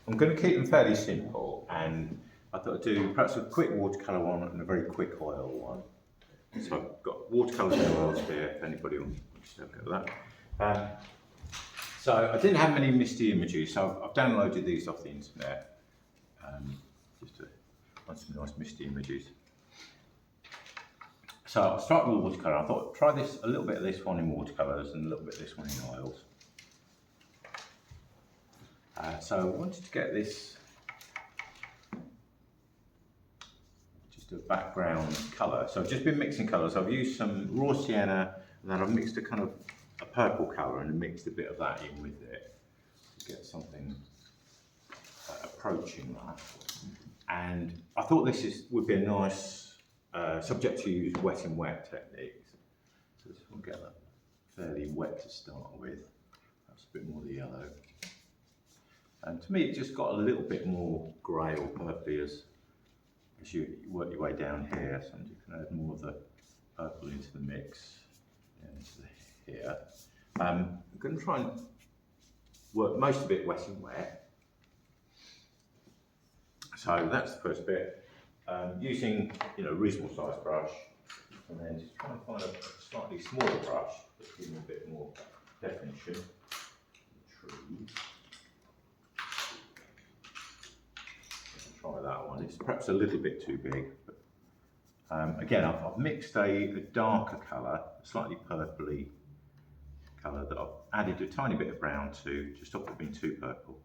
I'm going to keep them fairly simple, and I thought I'd do perhaps a quick watercolour one and a very quick oil one. So I've got watercolours and oils here, if anybody wants to look at that. So I didn't have many misty images, so I've downloaded these off the internet, just to find some nice misty images. So I'll start with watercolour. I thought try this, a little bit of this one in watercolours and a little bit of this one in oils. So I wanted to get this just a background colour. So I've just been mixing colours. I've used some raw sienna, and then I've mixed a kind of a purple colour and mixed a bit of that in with it to get something approaching that. And I thought this would be a nice subject to use wet and wet techniques. So just want to get that fairly wet to start with. That's a bit more of the yellow. And to me, it just got a little bit more grey or purpley as you work your way down here. So you can add more of the purple into the mix, here. I'm going to try and work most of it wet and wet. So that's the first bit. Using a reasonable size brush, and then just try and find a slightly smaller brush that's giving a bit more definition. Trees. Try that one. It's perhaps a little bit too big. But, again, I've mixed a darker colour, a slightly purpley colour that I've added a tiny bit of brown to stop it being too purple.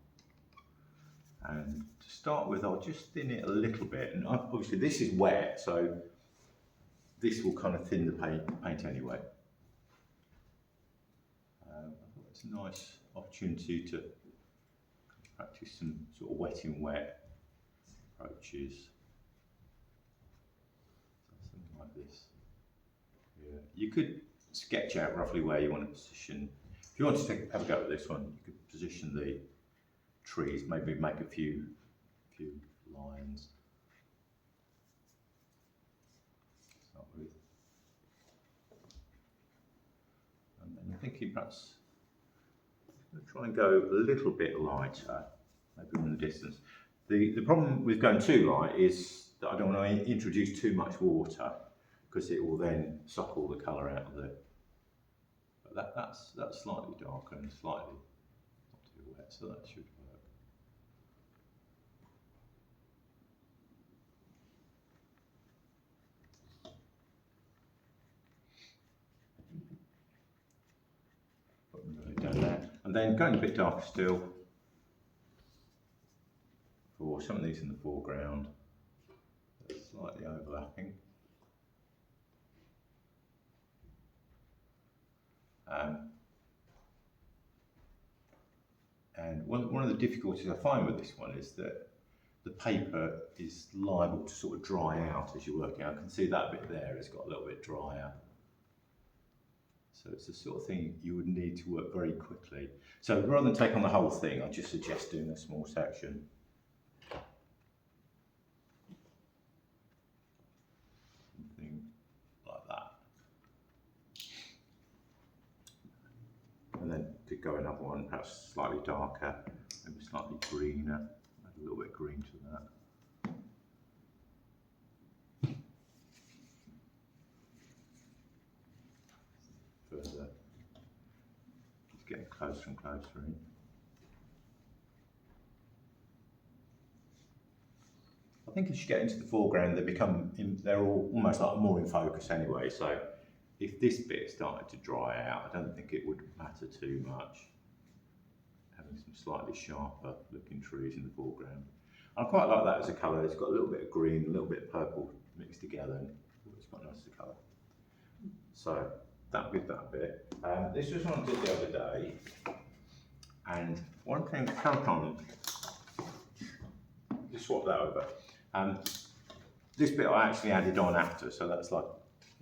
And to start with, I'll just thin it a little bit. And obviously this is wet, so this will kind of thin the paint anyway. I thought it's a nice opportunity to practice some sort of wet and wet approaches. Something like this. Yeah. You could sketch out roughly where you want to position. If you want to have a go at this one, you could position the trees, maybe make a few lines. Start with. And then I'm thinking perhaps I'm going to try and go a little bit lighter, maybe from the distance. The problem with going too light is that I don't want to introduce too much water because it will then suck all the colour out of it. But that's slightly darker and slightly not too wet, so that should work. Down there. And then going a bit darker still for some of these in the foreground, slightly overlapping. And one of the difficulties I find with this one is that the paper is liable to sort of dry out as you're working. I can see that bit there has got a little bit drier. So it's the sort of thing you would need to work very quickly. So rather than take on the whole thing, I just suggest doing a small section. Something like that. And then could go another one, perhaps slightly darker, maybe slightly greener, add a little bit of green to that. Further, just getting closer and closer in. I think as you get into the foreground, they're all almost like more in focus anyway. So if this bit started to dry out, I don't think it would matter too much. Having some slightly sharper looking trees in the foreground. I quite like that as a colour. It's got a little bit of green, a little bit of purple mixed together, and it's quite nice as a colour. So that with that bit. This was one I did the other day, and one thing sometimes, just swap that over. This bit I actually added on after, so that's like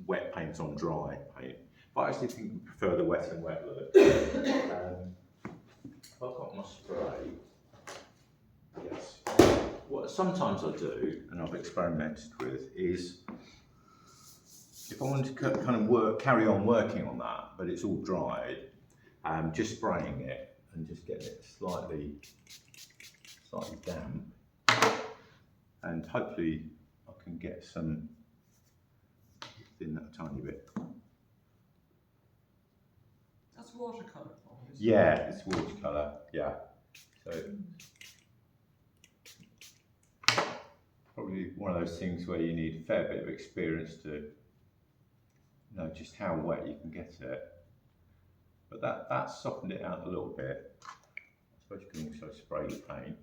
wet paint on dry paint. But I actually think I prefer the wet and wet look. I've got my spray. Yes. What sometimes I do, and I've experimented with, is if I want to kind of carry on working on that, but it's all dried, just spraying it and just getting it slightly slightly damp, and hopefully I can get some thin that a tiny bit. That's watercolour, Paul, isn't it? Yeah, it's watercolour. Yeah, so probably one of those things where you need a fair bit of experience to know just how wet you can get it. But that softened it out a little bit. I suppose you can also spray the paint.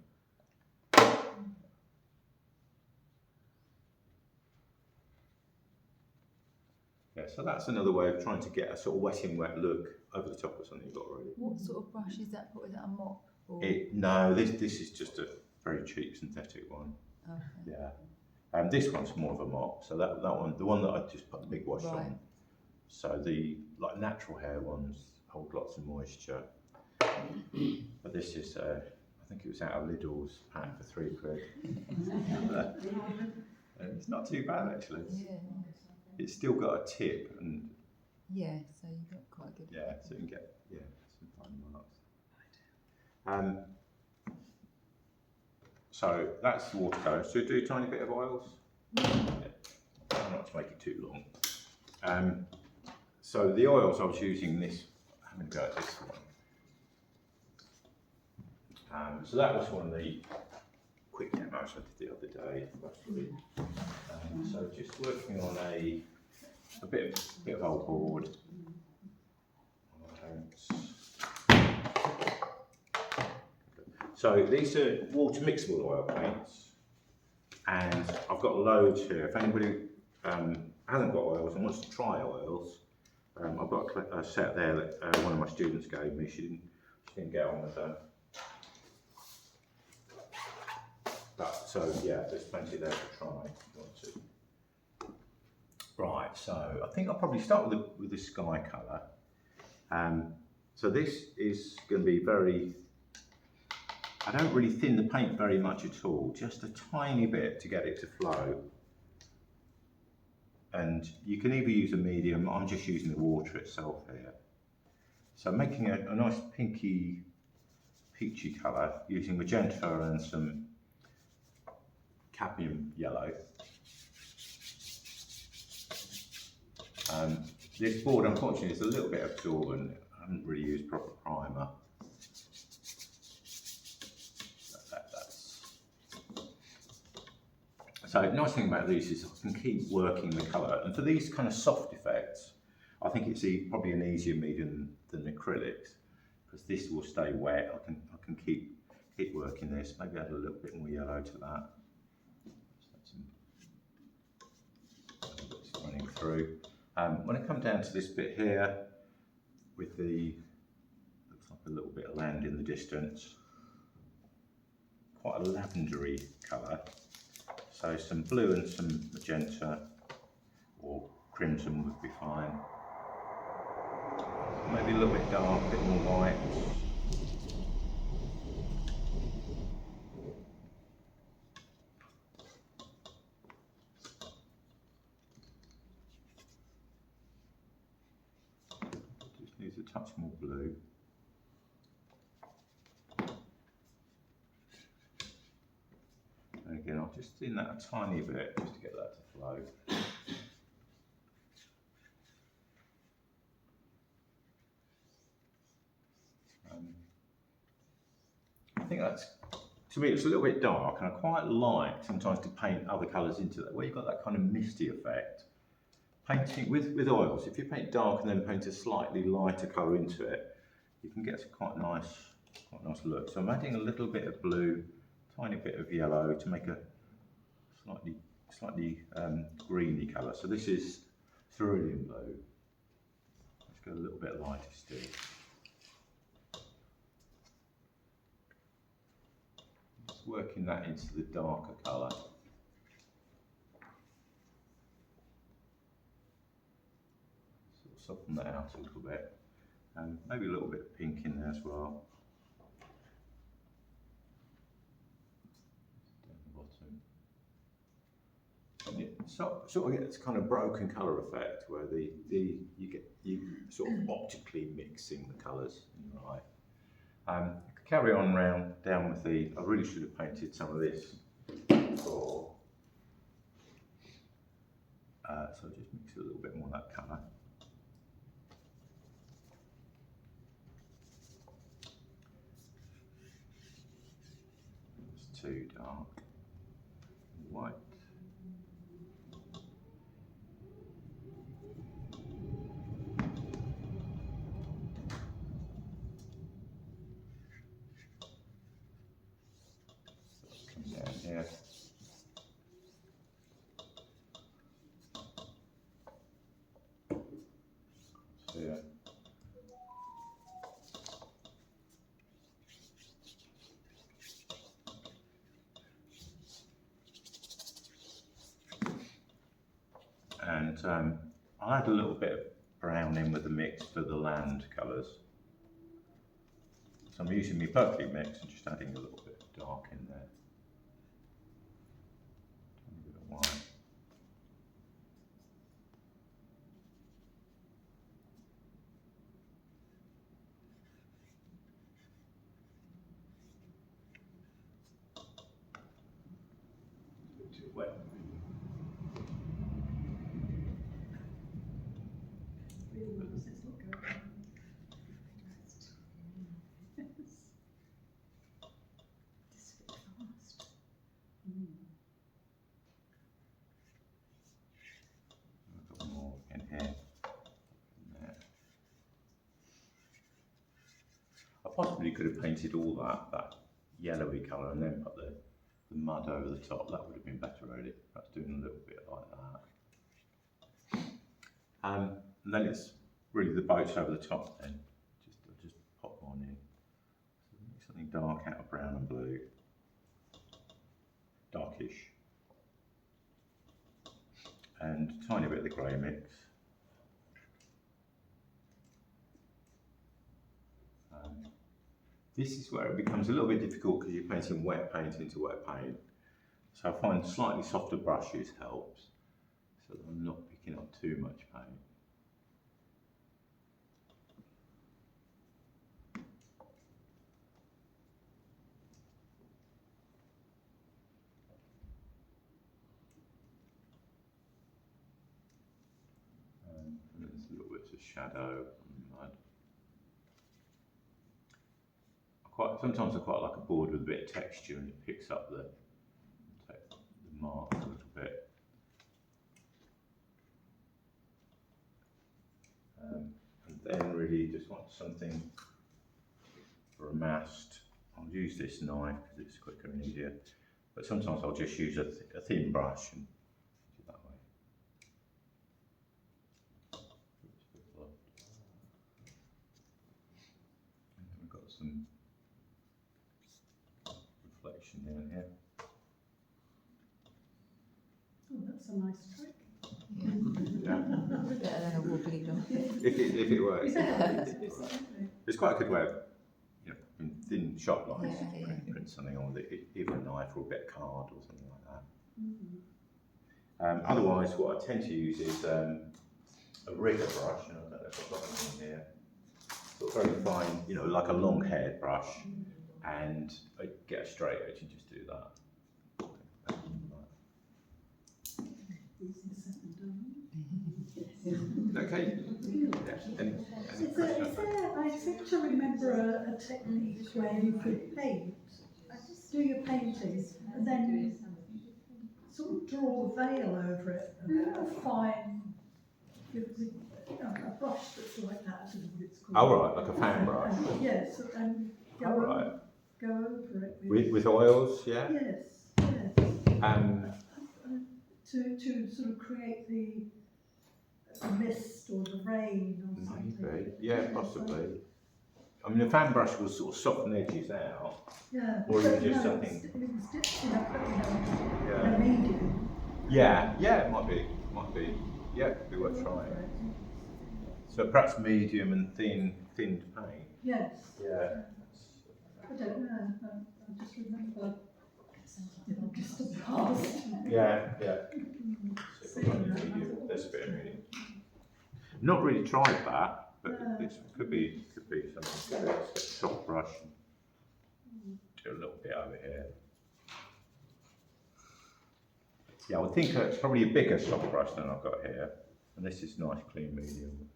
Yeah, so that's another way of trying to get a sort of wet in wet look over the top of something you've got already. What sort of brush is that? Is that a mop? Or? No, this is just a very cheap synthetic one. Okay. Yeah. This one's more of a mop. So that one, the one that I just put the big wash on. So the like natural hair ones hold lots of moisture. But this is, I think it was out of Lidl's pack for £3. It's not too bad actually. Yeah. It's still got a tip and Yeah, so you got quite a good. yeah, so you can get some fine marks. So that's the watercolour. So do a tiny bit of oils. Yeah. Try not to make it too long. So the oils I was using this. I'm going to go at this one. So that was one of the quick demos I did the other day. So just working on a bit of old board. So these are water mixable oil paints, and I've got loads here. If anybody hasn't got oils and wants to try oils, I've got a set there that one of my students gave me. She didn't get on with them. But so yeah, there's plenty there to try if you want to. Right, so I think I'll probably start with the sky colour. So this is going to be very. I don't really thin the paint very much at all, just a tiny bit to get it to flow. And you can either use a medium. I'm just using the water itself here. So making a nice pinky, peachy colour using magenta and some cadmium yellow. This board, unfortunately, is a little bit absorbent. I haven't really used proper primer. So the nice thing about these is I can keep working the colour. And for these kind of soft effects, I think it's probably an easier medium than acrylics, because this will stay wet. I can keep working this. Maybe add a little bit more yellow to that. It's running through. When I come down to this bit here, with the, looks like a little bit of land in the distance, quite a lavendery colour. So some blue and some magenta, or crimson would be fine. Maybe a little bit dark, a bit more white. Just needs a touch more blue. And again, I'll just thin that a tiny bit just to get that to flow. I think that's, to me, it's a little bit dark, and I quite like sometimes to paint other colours into that, where you've got that kind of misty effect. Painting with oils, if you paint dark and then paint a slightly lighter colour into it, you can get quite a nice look. So I'm adding a little bit of blue, tiny bit of yellow to make a slightly greeny colour. So this is cerulean blue. Let's go a little bit lighter still. Just working that into the darker colour. Sort of soften that out a little bit. And maybe a little bit of pink in there as well. Sort of gets kind of broken colour effect where you sort of optically mixing the colours in your eye. Carry on down with the, I really should have painted some of this before. So just mix a little bit more of that colour. It's too dark. White. Come down here. Here. And I'll add a little bit of brown in with the mix for the land colours. So I'm using my purpley mix and just adding a little bit of dark in there. A bit of white. Too wet. More in here. There. I possibly could have painted all that yellowy colour and then put the mud over the top. That would have been better, really. Perhaps doing a little bit like that. And then it's really the boats over the top. Then I'll just pop one in. So make something dark out of brown and blue, darkish. And a tiny bit of the grey mix. This is where it becomes a little bit difficult because you're painting wet paint into wet paint. So I find slightly softer brushes helps, so that I'm not picking up too much paint. And there's little bits of shadow on the mud. Sometimes I quite like a board with a bit of texture and it picks up the marks a little bit. And then really just want something for a mast. I'll use this knife because it's quicker and easier, but sometimes I'll just use a thin brush and do it that way. And we've got some reflection down here. Oh, that's a nice trick. Yeah. Better than a wobbly dog. If it works. It's quite a good way of, you know, in thin sharp lines, Yeah. print something on with it, either a knife or a bit of card or something like that. Mm-hmm. Otherwise, what I tend to use is a rigger brush, and I don't know if I've got one in here. Sort of very fine, you know, like a long haired brush, and I get a straight edge and just do that. Easy said and done. Okay. Yeah. Any Is there, I seem to remember a technique where you could paint, do your painting, and then sort of draw a veil over it, a fine, a brush that's like that, I don't know what it's called. Oh, right, like a fan brush. Yes, and go, Oh, right. go over it. With oils, yeah? Yes, yes. To sort of create the mist or the rain or something. Maybe, yeah, possibly. I mean, a fan brush will sort of soften edges out. Yeah. Or but even just no, something. It was just, you know, Yeah. a medium. Yeah, it might be. Yeah, it'd be worth trying. So perhaps medium and thinned paint. Yes. Yeah. I don't know. I just remember, you know, just the past. Yeah. So there's a bit of medium. Not really tried that, but No. it could be something. Soft brush. do a little bit over here. Yeah, I would think it's probably a bigger soft brush than I've got here. And this is nice, clean medium.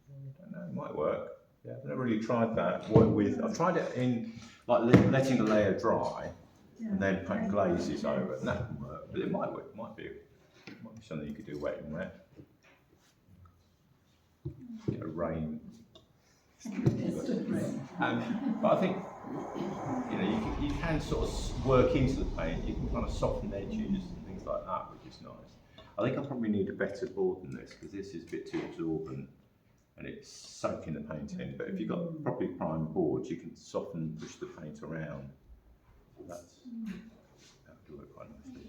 I don't know, it might work. Yeah, I've never really tried that. I've tried it in, like letting the layer dry and then putting glazes over it, and that can work. But it might work, might be something you could do wet and wet. Get a rain. But I think, you know, you can sort of work into the paint, you can kind of soften edges and things like that, which is nice. I think I probably need a better board than this, because this is a bit too absorbent and it's soaking the paint in. But if you've got properly primed boards, you can soften, push the paint around. That would work quite nicely.